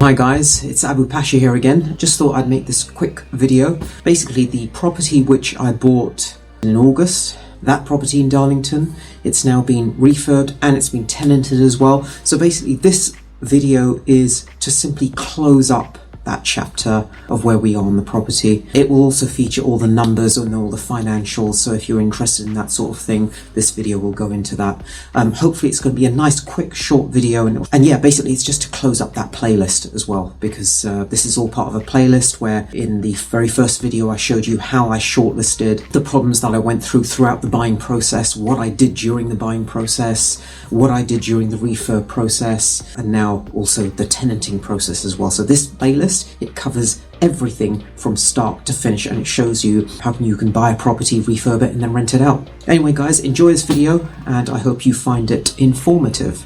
Hi guys, it's Abu Pasha here again. Just thought I'd make this quick video. Basically the property which I bought in August, that property in Darlington, it's now been refurbed and it's been tenanted as well. So basically this video is to simply close up that chapter of where we are on the property. It will also feature all the numbers and all the financials, so if you're interested in that sort of thing, this video will go into that. Hopefully it's going to be a nice quick short video, and yeah, basically it's just to close up that playlist as well, because this is all part of a playlist where in the very first video I showed you how I shortlisted, the problems that I went through throughout the buying process, what I did during the buying process, what I did during the refurb process, and now also the tenanting process as well. So this playlist, it covers everything from start to finish, and it shows you how you can buy a property, refurb it, and then rent it out. Anyway guys, enjoy this video and I hope you find it informative.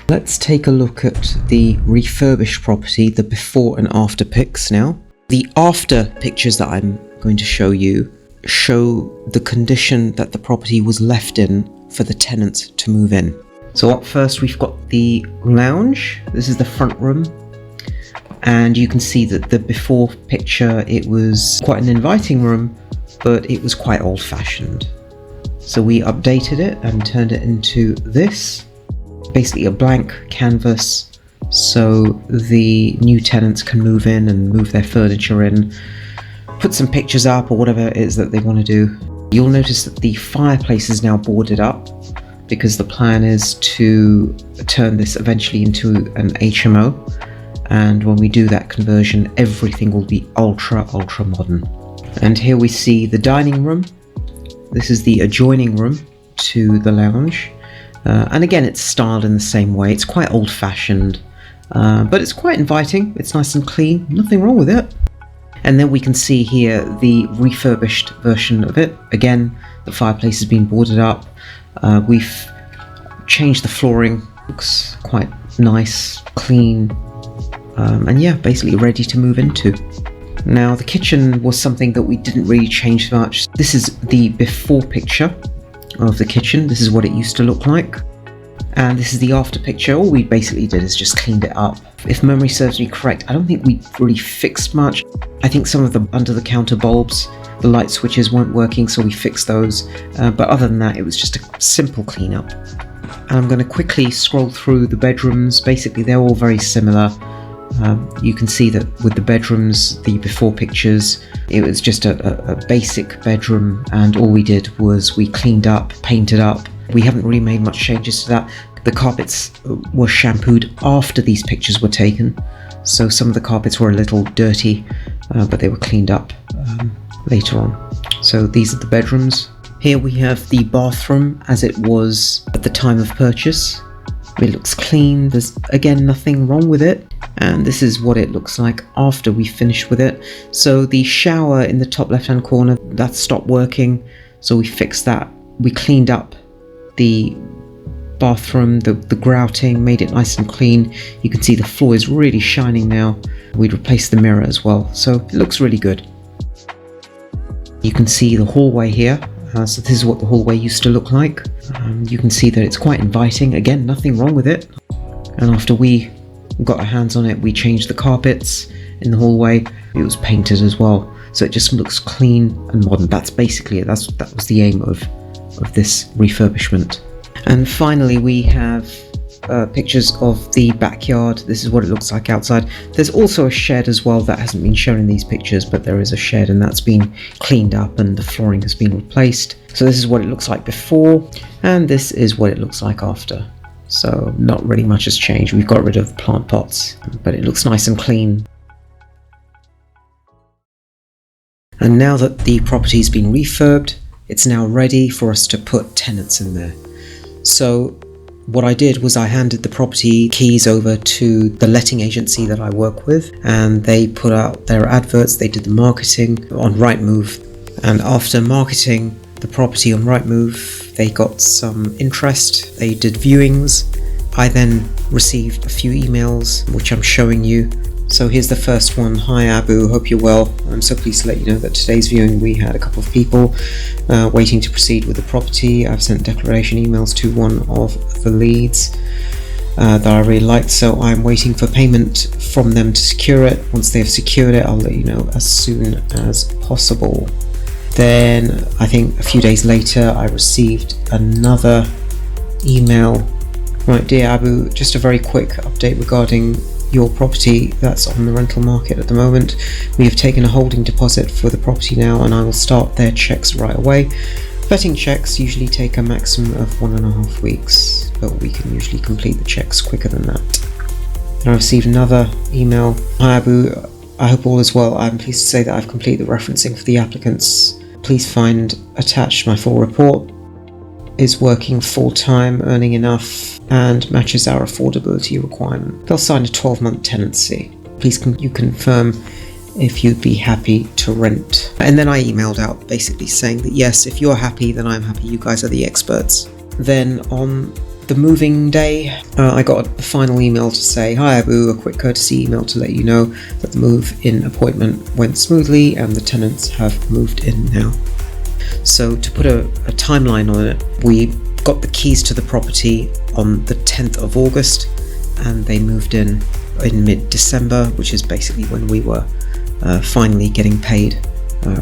Let's take a look at the refurbished property, the before and after pics now. The after pictures that I'm going to show you show the condition that the property was left in for the tenants to move in. So up first we've got the lounge. This is the front room. And you can see that the before picture, it was quite an inviting room, but it was quite old-fashioned. So we updated it and turned it into this, basically a blank canvas, so the new tenants can move in and move their furniture in, put some pictures up or whatever it is that they want to do. You'll notice that the fireplace is now boarded up because the plan is to turn this eventually into an HMO. And when we do that conversion, everything will be ultra modern. And here we see the dining room. This is the adjoining room to the lounge. And again, it's styled in the same way. It's quite old-fashioned, but it's quite inviting. It's nice and clean, nothing wrong with it. And then we can see here the refurbished version of it. Again, the fireplace has been boarded up. We've changed the flooring. Looks quite nice, clean. And yeah, basically ready to move into. Now the kitchen was something that we didn't really change much. This is the before picture of the kitchen. This is what it used to look like. And this is the after picture. All we basically did is just cleaned it up. If memory serves me correct, I don't think we really fixed much. I think some of the under the counter bulbs, the light switches weren't working, so we fixed those. But other than that, it was just a simple cleanup. And I'm going to quickly scroll through the bedrooms. Basically, they're all very similar. You can see that with the bedrooms, the before pictures, it was just a basic bedroom, and all we did was we cleaned up, painted up. We haven't really made much changes to that. The carpets were shampooed after these pictures were taken, so some of the carpets were a little dirty, but they were cleaned up later on. So these are the bedrooms. Here we have the bathroom as it was at the time of purchase. It looks clean, there's again nothing wrong with it, and this is what it looks like after we finished with it. So the shower in the top left hand corner, that stopped working, so we fixed that. We cleaned up the bathroom, the grouting, made it nice and clean. You can see the floor is really shining now. We replaced the mirror as well, so it looks really good. You can see the hallway here. So this is what the hallway used to look like. You can see that it's quite inviting. Again, nothing wrong with it. And after we got our hands on it, we changed the carpets in the hallway. It was painted as well, so it just looks clean and modern. That's basically it. That was the aim of this refurbishment. And finally, we have pictures of the backyard. This is what it looks like outside. There's also a shed as well that hasn't been shown in these pictures, but there is a shed and that's been cleaned up and the flooring has been replaced. So this is what it looks like before, and this is what it looks like after. So not really much has changed. We've got rid of the plant pots, but it looks nice and clean. And now that the property's been refurbed, it's now ready for us to put tenants in there. So what I did was I handed the property keys over to the letting agency that I work with, and they put out their adverts. They did the marketing on Rightmove, and after marketing the property on Rightmove, they got some interest. They did viewings. I then received a few emails which I'm showing you. So here's the first one. Hi Abu, hope you're well. I'm so pleased to let you know that today's viewing we had a couple of people waiting to proceed with the property. I've sent declaration emails to one of the leads. that I really liked, so I'm waiting for payment from them to secure it. Once they've secured it, I'll let you know as soon as possible. Then I think a few days later I received another email. Right, dear Abu, just a very quick update regarding your property that's on the rental market at the moment. We have taken a holding deposit for the property now, and I will start their checks right away. Vetting checks usually take a maximum of 1.5 weeks, but we can usually complete the checks quicker than that. And I received another email. Hi Abu, I hope all is well. I'm pleased to say that I've completed the referencing for the applicants. Please find attached my full report. Is working full-time, earning enough, and matches our affordability requirement. They'll sign a 12-month tenancy. Please can you confirm if you'd be happy to rent? And then I emailed out basically saying that yes, if you're happy, then I'm happy. You guys are the experts. Then on the moving day, I got a final email to say, hi Abu, a quick courtesy email to let you know that the move-in appointment went smoothly and the tenants have moved in now. So to put a timeline on it, we got the keys to the property on the 10th of August and they moved in mid-December, which is basically when we were finally getting paid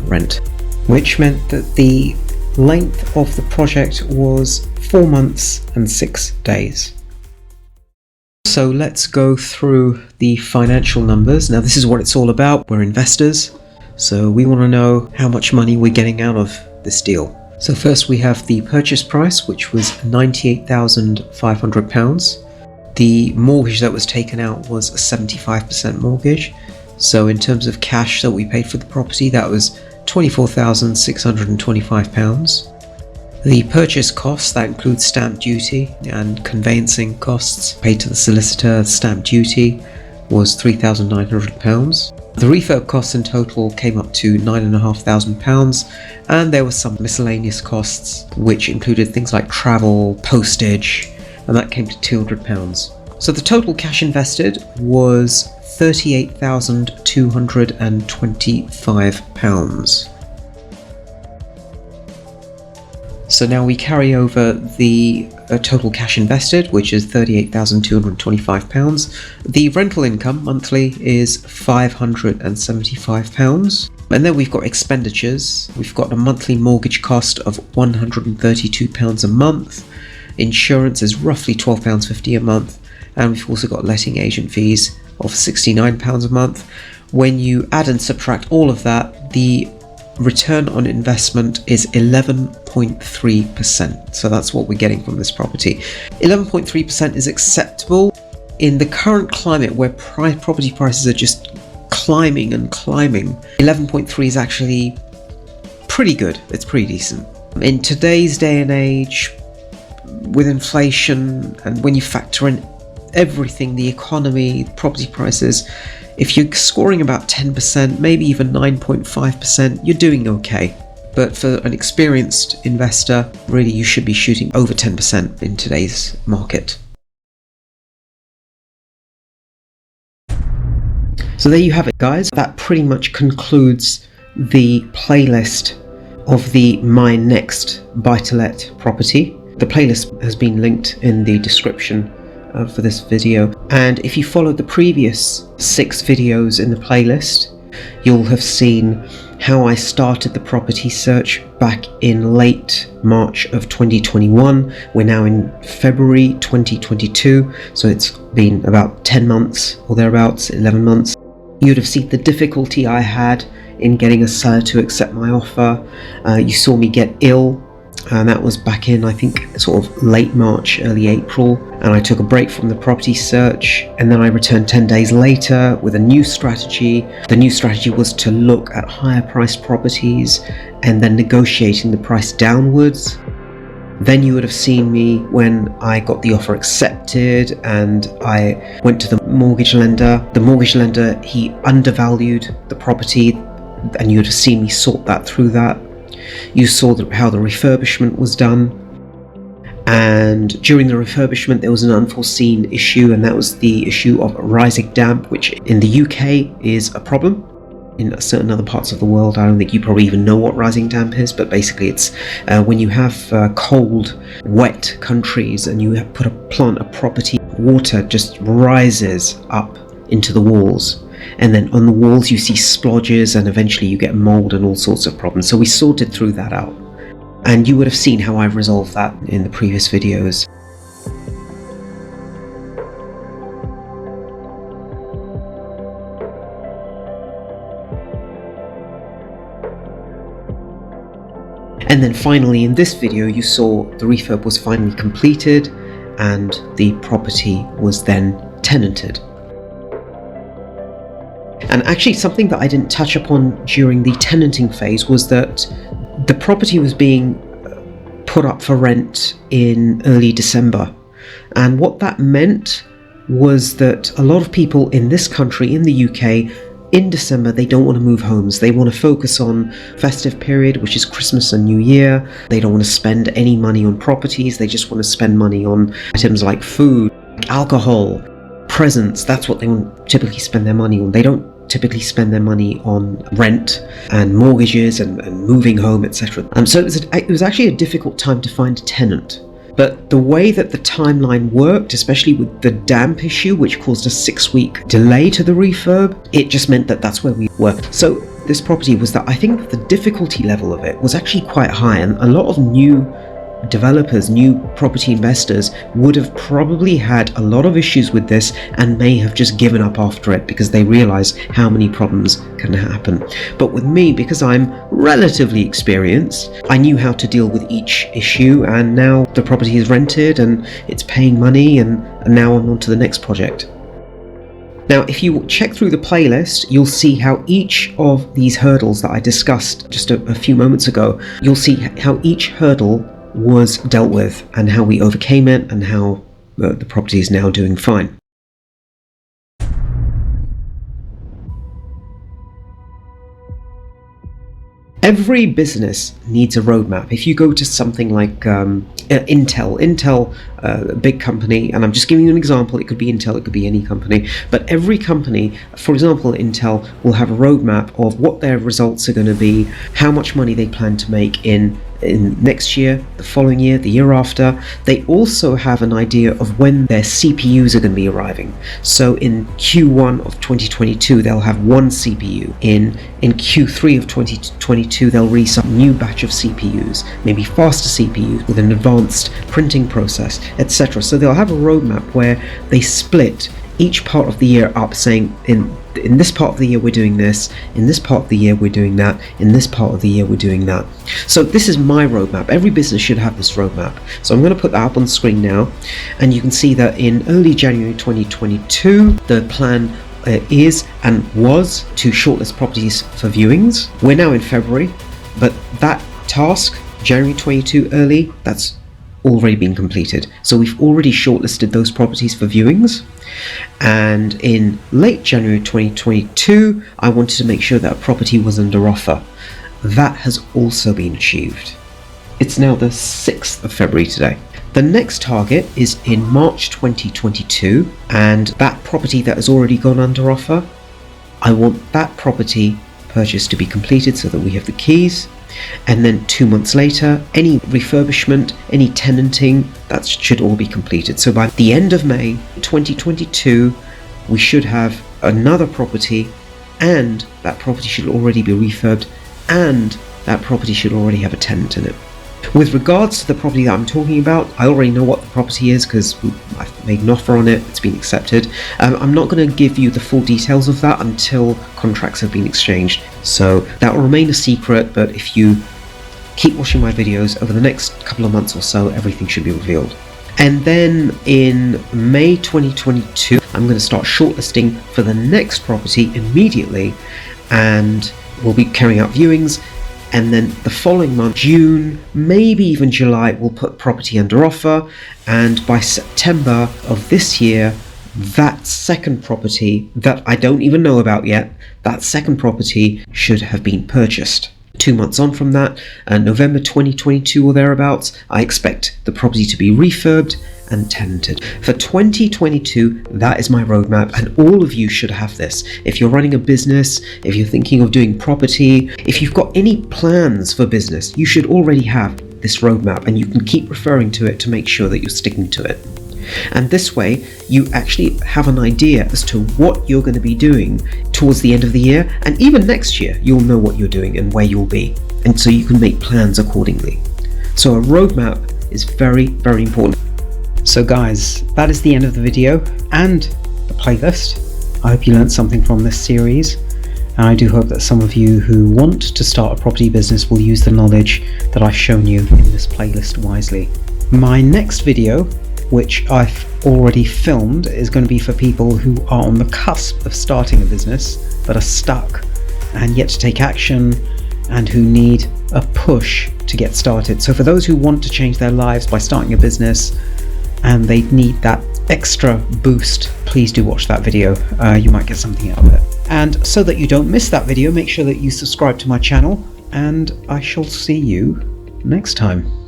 rent, which meant that the length of the project was 4 months and 6 days. So let's go through the financial numbers. Now this is what it's all about. We're investors, so we want to know how much money we're getting out of this deal. So first we have the purchase price, which was £98,500. The mortgage that was taken out was a 75% mortgage. So in terms of cash that we paid for the property, that was £24,625. The purchase cost, that includes stamp duty and conveyancing costs paid to the solicitor, stamp duty, was £3,900. The refurb costs in total came up to £9,500, and there were some miscellaneous costs which included things like travel, postage, and that came to £200. So the total cash invested was £38,225. So now we carry over the total cash invested, which is £38,225. The rental income monthly is £575. And then we've got expenditures. We've got a monthly mortgage cost of £132 a month. Insurance is roughly £12.50 a month. And we've also got letting agent fees of £69 a month. When you add and subtract all of that, the return on investment is 11.3%. So that's what we're getting from this property. 11.3% is acceptable in the current climate where property prices are just climbing and climbing. 11.3 is actually pretty good. It's pretty decent. In today's day and age, with inflation and when you factor in everything, the economy, property prices, if you're scoring about 10%, maybe even 9.5%, you're doing okay. But for an experienced investor, really you should be shooting over 10% in today's market. So there you have it, guys. That pretty much concludes the playlist of the My Next Buy-to-Let property. The playlist has been linked in the description for this video, and if you followed the previous 6 videos in the playlist, you'll have seen how I started the property search back in late March of 2021. We're now in February 2022, so it's been about 10 months or thereabouts, 11 months. You'd have seen the difficulty I had in getting a seller to accept my offer. You saw me get ill, and that was back in, I think, sort of late March, early April, and I took a break from the property search, and then I returned 10 days later with a new strategy. The new strategy was to look at higher priced properties and then negotiating the price downwards. Then you would have seen me when I got the offer accepted and I went to the mortgage lender. The mortgage lender, he undervalued the property, and you would have seen me sort that through that. You saw how the refurbishment was done, and during the refurbishment there was an unforeseen issue, and that was the issue of rising damp, which in the UK is a problem. In certain other parts of the world, I don't think you probably even know what rising damp is, but basically it's when you have cold, wet countries and you plant a property, water just rises up into the walls. And then on the walls you see splodges, and eventually you get mold and all sorts of problems. So we sorted through that out. And you would have seen how I resolved that in the previous videos. And then finally in this video you saw the refurb was finally completed and the property was then tenanted. And actually something that I didn't touch upon during the tenanting phase was that the property was being put up for rent in early December. And what that meant was that a lot of people in this country, in the UK, in December, they don't want to move homes. They want to focus on festive period, which is Christmas and New Year. They don't want to spend any money on properties. They just want to spend money on items like food, alcohol, presents. That's what they typically spend their money on. They don't typically spend their money on rent and mortgages and moving home, etc. So it was actually a difficult time to find a tenant. But the way that the timeline worked, especially with the damp issue, which caused a 6-week delay to the refurb, it just meant that that's where we worked. So this property was that I think the difficulty level of it was actually quite high, and a lot of new developers, new property investors would have probably had a lot of issues with this and may have just given up after it because they realize how many problems can happen. But with me, because I'm relatively experienced, I knew how to deal with each issue, and now the property is rented and it's paying money, and now I'm on to the next project. Now, if you check through the playlist, you'll see how each of these hurdles that I discussed just a few moments ago, you'll see how each hurdle was dealt with and how we overcame it and how the property is now doing fine. Every business needs a roadmap. If you go to something like Intel, a big company, and I'm just giving you an example, it could be Intel, it could be any company, but every company, for example Intel, will have a roadmap of what their results are going to be, how much money they plan to make in next year, the following year, the year after. They also have an idea of when their CPUs are going to be arriving. So in Q1 of 2022 they'll have one CPU. In Q3 of 2022 they'll release a new batch of CPUs, maybe faster CPUs with an advanced printing process, etc. So they'll have a roadmap where they split each part of the year up, saying in this part of the year we're doing this, in this part of the year we're doing that, in this part of the year we're doing that. So this is my roadmap. Every business should have this roadmap. So I'm going to put that up on the screen now, and you can see that in early January 2022 the plan is and was to shortlist properties for viewings. We're now in February, but that task, January 22 early, that's already been completed. So we've already shortlisted those properties for viewings, and in late January 2022 I wanted to make sure that a property was under offer. That has also been achieved. It's now the 6th of February today. The next target is in March 2022, and that property that has already gone under offer, I want that property purchase to be completed so that we have the keys. And then 2 months later, any refurbishment, any tenanting, that should all be completed. So by the end of May 2022, we should have another property, and that property should already be refurbed, and that property should already have a tenant in it. With regards to the property that I'm talking about, I already know what the property is because I've made an offer on it, it's been accepted. I'm not going to give you the full details of that until contracts have been exchanged. So that will remain a secret, but if you keep watching my videos over the next couple of months or so, everything should be revealed. And then in May 2022, I'm going to start shortlisting for the next property immediately, and we'll be carrying out viewings. And then the following month, June, maybe even July, we'll put property under offer, and by September of this year, that second property that I don't even know about yet, that second property should have been purchased. 2 months on from that, November 2022 or thereabouts, I expect the property to be refurbed and tenanted. For 2022, that is my roadmap, and all of you should have this. If you're running a business, if you're thinking of doing property, if you've got any plans for business, you should already have this roadmap, and you can keep referring to it to make sure that you're sticking to it. And this way, you actually have an idea as to what you're going to be doing towards the end of the year, and even next year, you'll know what you're doing and where you'll be. And so you can make plans accordingly. So a roadmap is very, very important. So guys, that is the end of the video and the playlist. I hope you learned something from this series, and I do hope that some of you who want to start a property business will use the knowledge that I've shown you in this playlist wisely. My next video, which I've already filmed, is going to be for people who are on the cusp of starting a business but are stuck and yet to take action and who need a push to get started. So for those who want to change their lives by starting a business and they need that extra boost, please do watch that video. You might get something out of it. And so that you don't miss that video, make sure that you subscribe to my channel, and I shall see you next time.